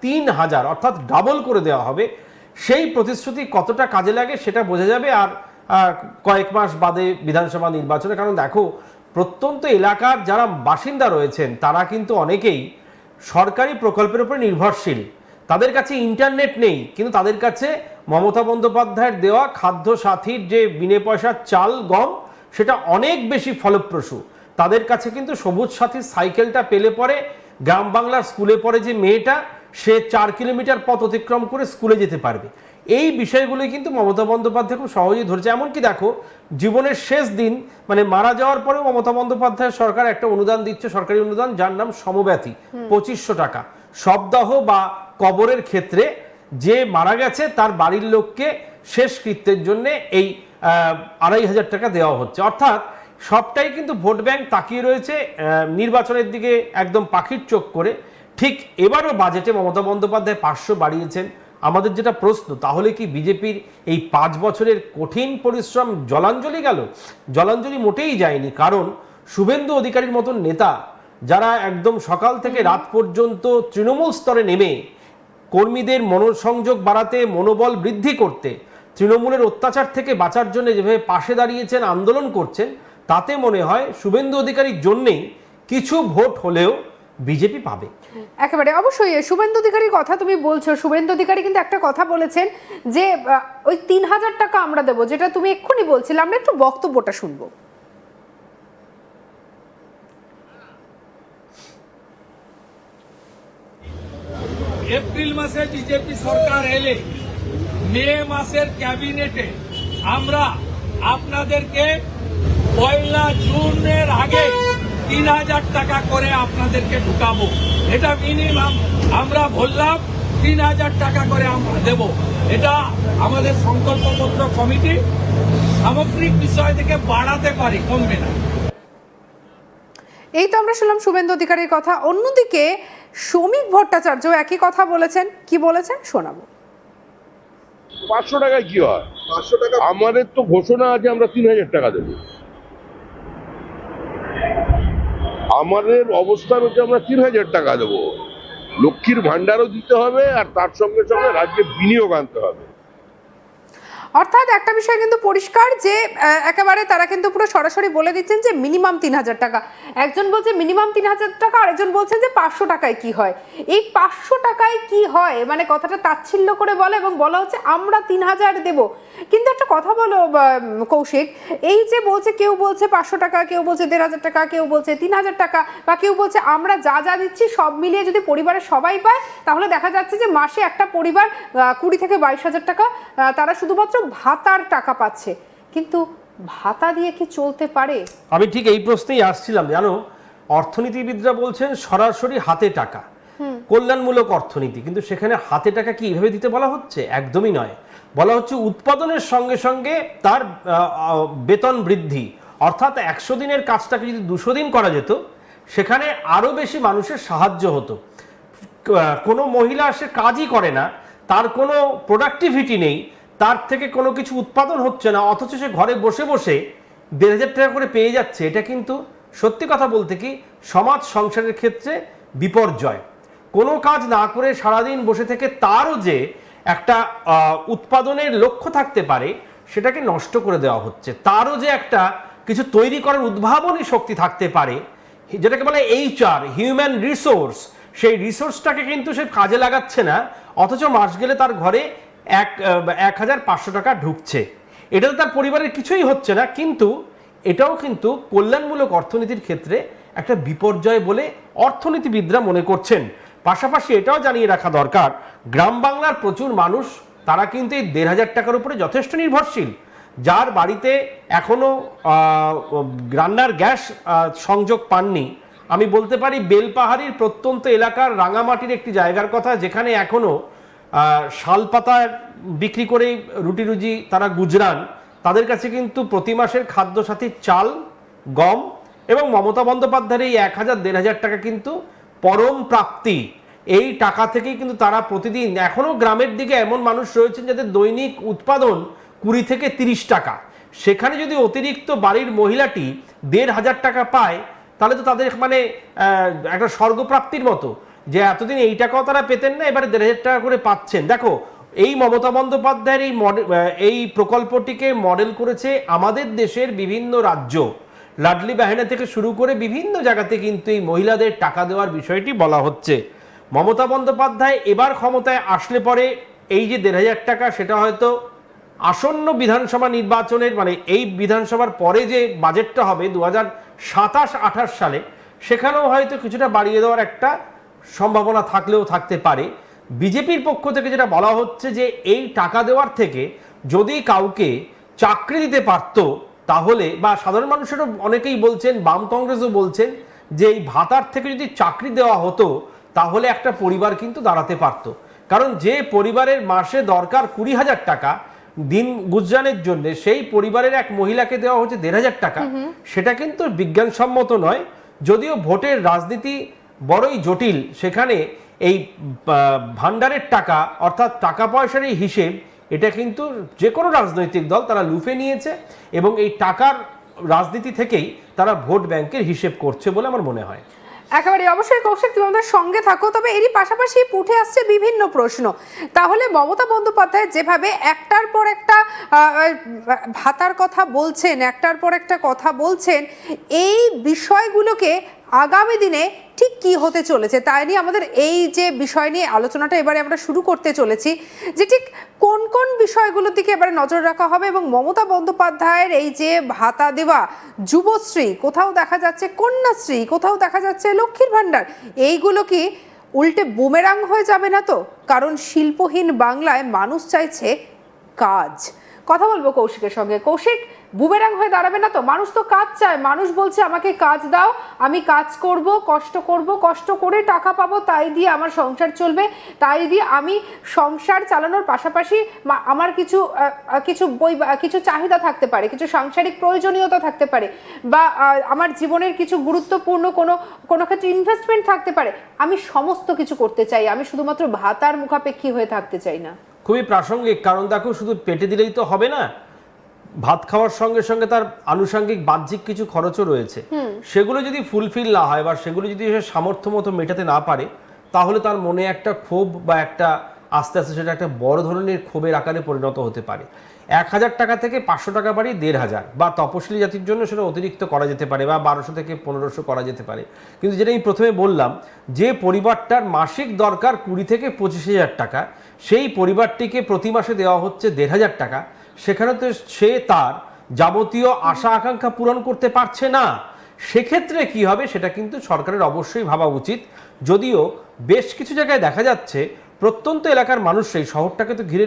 3000 অর্থাৎ ডাবল করে দেওয়া হবে। সেই প্রতিশ্রুতি কতটা কাজে লাগে সেটা বোঝা যাবে আর কয়েক মাস বাদে বিধানসভা নির্বাচনে। কারণ দেখো, প্রত্যন্ত এলাকার যারা বাসিন্দা রয়েছেন তারা কিন্তু অনেকেই সরকারি প্রকল্পের উপর নির্ভরশীল। তাদের কাছে ইন্টারনেট নেই, কিন্তু তাদের কাছে মমতা বন্দ্যোপাধ্যায়ের দেওয়া খাদ্য সাথীর যে বিনে পয়সার চাল গম সেটা অনেক বেশি ফলপ্রসূ। তাদের কাছে কিন্তু সবুজ সাথীর সাইকেলটা পেলে পরে গ্রাম বাংলার স্কুলে পড়ে যে মেয়েটা, সে 4 কিলোমিটার পথ অতিক্রম করে স্কুলে যেতে পারবে। এই বিষয়গুলি কিন্তু মমতা বন্দ্যোপাধ্যায় খুব সহজেই ধরেছে। এমনকি দেখো, জীবনের শেষ দিন মানে মারা যাওয়ার পরেও মমতা বন্দ্যোপাধ্যায় সরকার একটা অনুদান দিচ্ছে, সরকারি অনুদান, যার নাম সমব্যথী, 2500 টাকা। শবদাহ বা কবরের ক্ষেত্রে যে মারা গেছে তার বাড়ির লোককে শেষ কৃত্যের জন্য এই 2500 টাকা দেওয়া হচ্ছে। অর্থাৎ সবটাই কিন্তু ভোট ব্যাংক তাকিয়ে রয়েছে নির্বাচনের দিকে একদম পাখির চোখ করে। ঠিক এবারও বাজেটে মমতা বন্দ্যোপাধ্যায় 500 বাড়িয়েছেন। আমাদের যেটা প্রশ্ন, তাহলে কি বিজেপির এই 5 বছরের কঠিন পরিশ্রম জলাঞ্জলি গেল? জলাঞ্জলি মোটেই যায়নি। কারণ শুভেন্দু অধিকারীর মতন নেতা, যারা একদম সকাল থেকে রাত পর্যন্ত তৃণমূল স্তরে নেমে কর্মীদের মনোসংযোগ বাড়াতে, মনোবল বৃদ্ধি করতে, তৃণমূলের অত্যাচার থেকে বাঁচার জন্য যেভাবে পাশে দাঁড়িয়েছেন, আন্দোলন করছেন, তাতে মনে হয় শুভেন্দু অধিকারীর জন্যেই কিছু ভোট হলেও বিজেপি পাবে। একেবারে অবশ্যই শুভেন্দু অধিকারীর কথা তুমি বলছো। শুভেন্দু অধিকারী কিন্তু একটা কথা বলেছেন যে ওই 3000 টাকা আমরা দেবো, যেটা তুমি এক্ষুনি বলছিলে। আমরা একটু বক্তব্যটা শুনবো। এপ্রিল মাসে বিজেপি সরকার এলে মে মাসের ক্যাবিনেটে আমরা আপনাদেরকে 1 জুনের আগে 3000 টাকা করে আপনাদেরকে ঢুকাবো। এটা মিনিমাম আমরা বললাম, 3000 টাকা করে আমরা দেব। এটা আমাদের সংকল্পপত্র কমিটি সামগ্রিক বিষয় থেকে বাড়াতে পারি, কমবে না। এই তো আমরা শুনলাম শুভেন্দু অধিকারীর কথা। অন্যদিকে শ্রমিক ভট্টাচার্য একই কথা বলেছেন। কি বলেছেন শোনাবো। 500 টাকায় কি হয়? 500 টাকা আমাদের তো ঘোষণা আছে আমরা 3000 টাকা দেবো। আমাদের অবস্থান হচ্ছে আমরা 3000 টাকা দেবো। লক্ষ্মীর ভান্ডারও দিতে হবে আর তার সঙ্গে সঙ্গে রাজ্যে বিনিয়োগ আনতে হবে। অর্থাৎ একটা বিষয় কিন্তু পরিষ্কার যে একেবারে তারা কিন্তু পুরো সরাসরি বলে দিচ্ছেন যে মিনিমাম 3000 টাকা। একজন বলছে মিনিমাম 3000 টাকা, আরেকজন বলছেন যে 500 টাকায় কি হয়। এই 500 টাকায় কি হয় মানে কথাটা তাচ্ছিল্য করে বলে এবং বলা হচ্ছে আমরা 3000 দেব। কিন্তু একটা কথা বলো কৌশিক, এই যে বলছে, কেউ বলছে 500 টাকা, কেউ বলছে 1500 টাকা, কেউ বলছে 3000 টাকা, বা কেউ বলছে আমরা যা যা দিচ্ছি সব মিলিয়ে যদি পরিবারের সবাই পায় তাহলে দেখা যাচ্ছে যে মাসে একটা পরিবার 20 থেকে 22,000 টাকা তারা শুধুমাত্র ভাতার টাকা পাচ্ছে। কিন্তু ভাতা দিয়ে কি চলতে পারে? আমি ঠিক এই প্রশ্নেই আসছিলাম। জানো, অর্থনীতিবিদরা বলছেন সরাসরি হাতে টাকা, কল্যাণমূলক অর্থনীতি, কিন্তু সেখানে হাতে টাকা কি এইভাবে দিতে বলা হচ্ছে? একদমই নয়। বলা হচ্ছে উৎপাদনের সঙ্গে সঙ্গে তার বেতন বৃদ্ধি। অর্থাৎ 100 দিনের কাজটাকে যদি 200 দিন করা যেত, সেখানে আরো বেশি মানুষের সাহায্য হতো। কোনো মহিলা সে কাজই করে না, তার কোনো প্রোডাক্টিভিটি নেই, তার থেকে কোনো কিছু উৎপাদন হচ্ছে না, অথচ সে ঘরে বসে বসে 1500 টাকা করে পেয়ে যাচ্ছে। এটা কিন্তু সত্যি কথা বলতে কি সমাজ সংসারের ক্ষেত্রে বিপর্যয়। কোনো কাজ না করে সারাদিন বসে থেকে তারও যে একটা উৎপাদনের লক্ষ্য থাকতে পারে সেটাকে নষ্ট করে দেওয়া হচ্ছে। তারও যে একটা কিছু তৈরি করার উদ্ভাবনী শক্তি থাকতে পারে, যেটাকে বলে HR, হিউম্যান রিসোর্স, সেই রিসোর্সটাকে কিন্তু সে কাজে লাগাচ্ছে না, অথচ মাস গেলে তার ঘরে 1500 টাকা ঢুকছে। এটা তো তার পরিবারের কিছুই হচ্ছে না, কিন্তু এটাও কিন্তু কল্যাণমূলক অর্থনীতির ক্ষেত্রে একটা বিপর্যয় বলে অর্থনীতিবিদরা মনে করছেন। পাশাপাশি এটাও জানিয়ে রাখা দরকার, গ্রাম বাংলার প্রচুর মানুষ তারা কিন্তু এই 1500 টাকার উপরে যথেষ্ট নির্ভরশীল। যার বাড়িতে এখনো রান্নার গ্যাস সংযোগ পাননি, আমি বলতে পারি বেলপাহাড়ির প্রত্যন্ত এলাকার রাঙামাটির একটি জায়গার কথা, যেখানে এখনো শালপাতা বিক্রি করে রুটি রুজি তারা গুজরান। তাদের কাছে কিন্তু প্রতি মাসের খাদ্য সাথীর চাল, গম এবং মমতা বন্দ্যোপাধ্যায়ের এই 1000-1500 টাকা কিন্তু পরম প্রাপ্তি। এই টাকা থেকেই কিন্তু তারা প্রতিদিন, এখনো গ্রামের দিকে এমন মানুষ রয়েছেন যাদের দৈনিক উৎপাদন 20 থেকে 30 টাকা। সেখানে যদি অতিরিক্ত বাড়ির মহিলাটি 1500 টাকা পায়, তাহলে তো তাদের মানে একটা স্বর্গপ্রাপ্তির মতো। যে এতদিন এই টাকাও তারা পেতেন না, এবারে 1,500 টাকা করে পাচ্ছেন। দেখো, এই মমতা বন্দ্যোপাধ্যায়ের এই প্রকল্পটিকে মডেল করেছে আমাদের দেশের বিভিন্ন রাজ্য। লাডলি বাহিনী থেকে শুরু করে বিভিন্ন জায়গাতে কিন্তু এই মহিলাদের টাকা দেওয়ার বিষয়টি বলা হচ্ছে। মমতা বন্দ্যোপাধ্যায় এবার ক্ষমতায় আসলে পরে এই যে 1,500 টাকা, সেটা হয়তো আসন্ন বিধানসভা নির্বাচনের, মানে এই বিধানসভার পরে যে বাজেটটা হবে 2027-28 সালে, সেখানেও হয়তো কিছুটা বাড়িয়ে দেওয়ার একটা সম্ভাবনা থাকলেও থাকতে পারে। বিজেপির পক্ষ থেকে যেটা বলা হচ্ছে যে এই টাকা দেওয়ার থেকে যদি কাউকে চাকরি দিতে পারত তাহলে, বা সাধারণ মানুষেরও অনেকেই বলছেন, বাম কংগ্রেসও বলছেন যে এই ভাতার থেকে যদি চাকরি দেওয়া হতো তাহলে একটা পরিবার কিন্তু দাঁড়াতে পারত। কারণ যে পরিবারের মাসে দরকার 20,000 টাকা দিন গুজরানের জন্য, সেই পরিবারের এক মহিলাকে দেওয়া হচ্ছে 1,500 টাকা, সেটা কিন্তু বিজ্ঞানসম্মত নয়। যদিও ভোটের রাজনীতি বড়ই জটিল, সেখানে এই ভান্ডারের টাকা অর্থাৎ টাকা পয়সার এই হিসেব, এটা কিন্তু যে কোনো রাজনৈতিক দল তারা লুফে নিয়েছে এবং এই টাকার রাজনীতি থেকেই তারা ভোট ব্যাংকের হিসেব করছে বলে আমার মনে হয়। একেবারে অবশ্যই কৌশিক, তুমি আমাদের সঙ্গে থাকো। তবে এরই পাশাপাশি উঠে আসছে বিভিন্ন প্রশ্ন। তাহলে মমতা বন্দ্যোপাধ্যায় যেভাবে একটার পর একটা ভাতার কথা বলছেন, একটার পর একটা কথা বলছেন, এই বিষয়গুলোকে আগামী দিনে ঠিক কি হতে চলেছে তাই নিয়ে আমাদের এই যে বিষয় নিয়ে আলোচনাটা এবারে আমরা শুরু করতে চলেছি, যে ঠিক কোন কোন বিষয়গুলোর দিকে এবারে নজর রাখা হবে। এবং মমতা বন্দ্যোপাধ্যায়ের এই যে ভাতা দেওয়া, যুবশ্রী, কোথাও দেখা যাচ্ছে কন্যাশ্রী, কোথাও দেখা যাচ্ছে লক্ষ্মীর ভাণ্ডার, এইগুলো কি উল্টে বুমেরাং হয়ে যাবে না তো? কারণ শিল্পহীন বাংলায় মানুষ চাইছে কাজ। কথা বলবো কৌশিকের সঙ্গে। কৌশিক, বুমেরাং হয়ে দাঁড়াবে না তো? মানুষ তো কাজ চায়, মানুষ বলছে আমাকে কাজ দাও, আমি কাজ করব, কষ্ট করে টাকা পাবো, তাই দিয়ে আমার সংসার চলবে, তাই দিয়ে আমি সংসার চালানোর পাশাপাশি আমার কিছু চাহিদা থাকতে পারে, কিছু সাংসারিক প্রয়োজনীয়তা থাকতে পারে, বা আমার জীবনের কিছু গুরুত্বপূর্ণ কোনো ক্ষেত্রে ইনভেস্টমেন্ট থাকতে পারে। আমি সমস্ত কিছু করতে চাই, আমি শুধুমাত্র ভাতার মুখাপেক্ষী হয়ে থাকতে চাই না। খুবই প্রাসঙ্গিক, কারণ দেখো, শুধু পেটে দিলেই তো হবে না, ভাত খাওয়ার সঙ্গে সঙ্গে তার আনুষঙ্গিক বাহ্যিক কিছু খরচও রয়েছে। সেগুলো যদি ফুলফিল না হয় বা সেগুলো যদি সে সামর্থ্য মতো মেটাতে না পারে, তাহলে তার মনে একটা ক্ষোভ বা একটা আস্তে আস্তে সেটা একটা বড় ধরনের ক্ষোভের আকারে পরিণত হতে পারে। 1,000 টাকা থেকে 500 টাকা বাড়িয়ে 1,500, বা তপশিলি জাতির জন্য সেটা অতিরিক্ত করা যেতে পারে, বা 1200 থেকে 1500 করা যেতে পারে। কিন্তু যেটা আমি প্রথমে বললাম, যে পরিবারটার মাসিক দরকার 20 থেকে 25,000 টাকা, সেই পরিবারটিকে প্রতি মাসে দেওয়া হচ্ছে 1,500 টাকা, সেখানে তো সে তার যাবতীয় আশা আকাঙ্ক্ষা পূরণ করতে পারছে না। সেক্ষেত্রে কি হবে সেটা কিন্তু সরকারের অবশ্যই ভাবা উচিত। যদিও বেশ কিছু জায়গায় দেখা যাচ্ছে প্রত্যন্ত এলাকার মানুষ সেই শহরটাকে তো ঘিরে